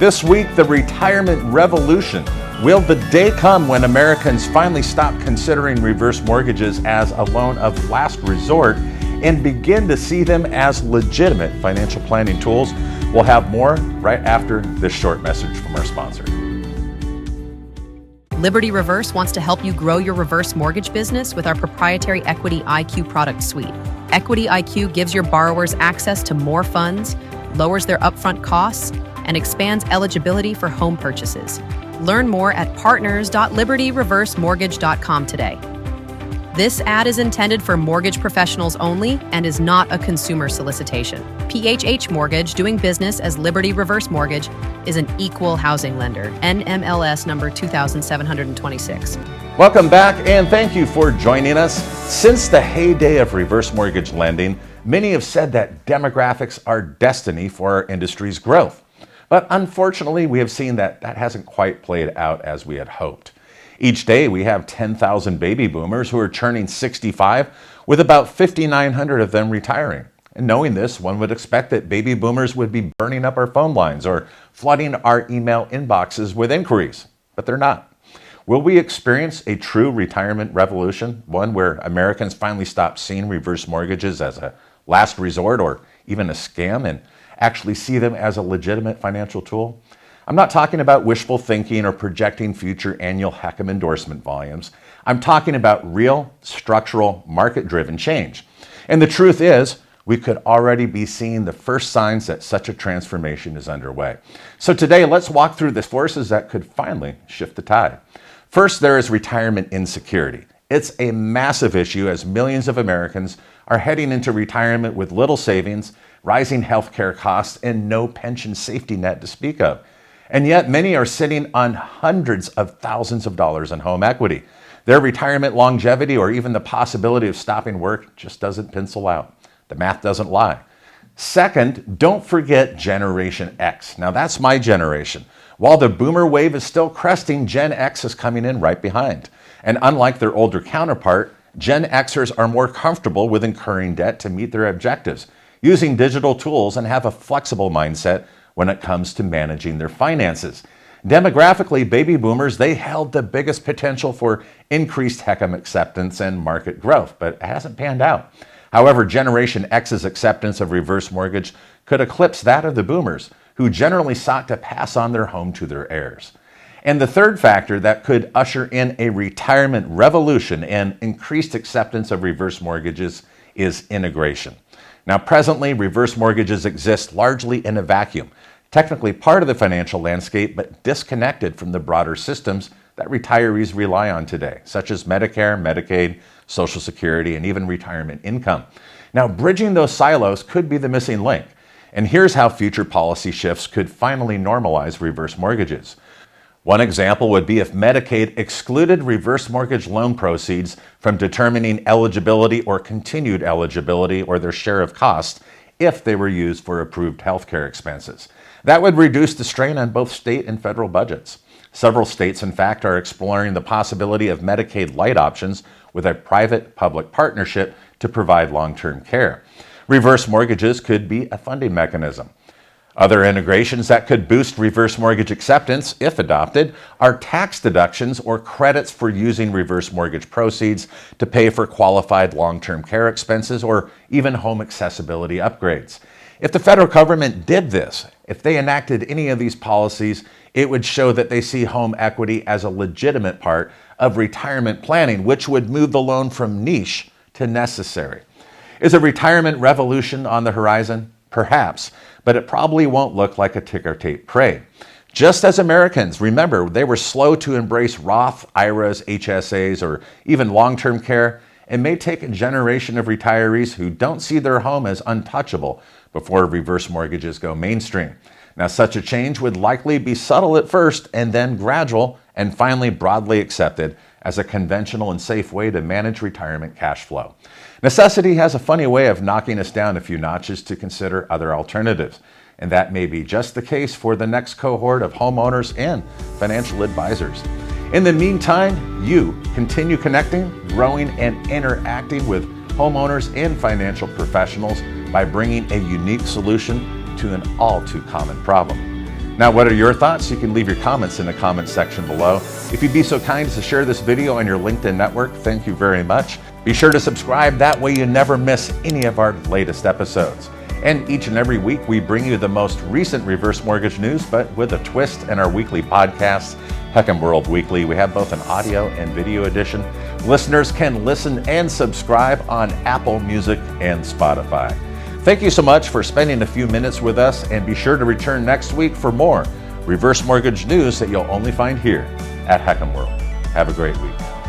This week, the retirement revolution. Will the day come when Americans finally stop considering reverse mortgages as a loan of last resort and begin to see them as legitimate financial planning tools? We'll have more right after this short message from our sponsor. Liberty Reverse wants to help you grow your reverse mortgage business with our proprietary Equity IQ product suite. Equity IQ gives your borrowers access to more funds, lowers their upfront costs, and expands eligibility for home purchases. Learn more at partners.libertyreversemortgage.com today. This ad is intended for mortgage professionals only and is not a consumer solicitation. PHH Mortgage, doing business as Liberty Reverse Mortgage, is an equal housing lender. NMLS number 2726. Welcome back, and thank you for joining us. Since the heyday of reverse mortgage lending, many have said that demographics are destiny for our industry's growth. But unfortunately, we have seen that hasn't quite played out as we had hoped. Each day, we have 10,000 baby boomers who are turning 65, with about 5,900 of them retiring. And knowing this, one would expect that baby boomers would be burning up our phone lines or flooding our email inboxes with inquiries, but they're not. Will we experience a true retirement revolution, one where Americans finally stop seeing reverse mortgages as a last resort or even a scam and actually see them as a legitimate financial tool? I'm not talking about wishful thinking or projecting future annual HECM endorsement volumes. I'm talking about real, structural, market-driven change. And the truth is, we could already be seeing the first signs that such a transformation is underway. So today, let's walk through the forces that could finally shift the tide. First, there is retirement insecurity. It's a massive issue as millions of Americans are heading into retirement with little savings, rising healthcare costs, and no pension safety net to speak of. And yet many are sitting on hundreds of thousands of dollars in home equity. Their retirement longevity or even the possibility of stopping work just doesn't pencil out. The math doesn't lie. Second, don't forget Generation X. Now that's my generation. While the boomer wave is still cresting, Gen X is coming in right behind. And unlike their older counterpart, Gen Xers are more comfortable with incurring debt to meet their objectives, using digital tools, and have a flexible mindset when it comes to managing their finances. Demographically, baby boomers, they held the biggest potential for increased HECM acceptance and market growth, but it hasn't panned out. However, Generation X's acceptance of reverse mortgage could eclipse that of the boomers, who generally sought to pass on their home to their heirs. And the third factor that could usher in a retirement revolution and increased acceptance of reverse mortgages is integration. Now, presently, reverse mortgages exist largely in a vacuum, technically part of the financial landscape, but disconnected from the broader systems that retirees rely on today, such as Medicare, Medicaid, Social Security, and even retirement income. Now, bridging those silos could be the missing link. And here's how future policy shifts could finally normalize reverse mortgages. One example would be if Medicaid excluded reverse mortgage loan proceeds from determining eligibility or continued eligibility or their share of costs if they were used for approved healthcare expenses. That would reduce the strain on both state and federal budgets. Several states, in fact, are exploring the possibility of Medicaid light options with a private-public partnership to provide long-term care. Reverse mortgages could be a funding mechanism. Other integrations that could boost reverse mortgage acceptance, if adopted, are tax deductions or credits for using reverse mortgage proceeds to pay for qualified long-term care expenses or even home accessibility upgrades. If the federal government did this, if they enacted any of these policies, it would show that they see home equity as a legitimate part of retirement planning, which would move the loan from niche to necessary. Is a retirement revolution on the horizon? Perhaps, but it probably won't look like a ticker tape parade. Just as Americans, remember, they were slow to embrace Roth, IRAs, HSAs, or even long-term care. It may take a generation of retirees who don't see their home as untouchable before reverse mortgages go mainstream. Now, such a change would likely be subtle at first and then gradual and finally broadly accepted as a conventional and safe way to manage retirement cash flow. Necessity has a funny way of knocking us down a few notches to consider other alternatives, and that may be just the case for the next cohort of homeowners and financial advisors. In the meantime, you continue connecting, growing, and interacting with homeowners and financial professionals by bringing a unique solution to an all too common problem. Now, what are your thoughts? You can leave your comments in the comments section below. If you'd be so kind as to share this video on your LinkedIn network, thank you very much. Be sure to subscribe, that way you never miss any of our latest episodes. And each and every week, we bring you the most recent reverse mortgage news, but with a twist in our weekly podcasts, HECM World Weekly. We have both an audio and video edition. Listeners can listen and subscribe on Apple Music and Spotify. Thank you so much for spending a few minutes with us, and be sure to return next week for more reverse mortgage news that you'll only find here at HECM World. Have a great week.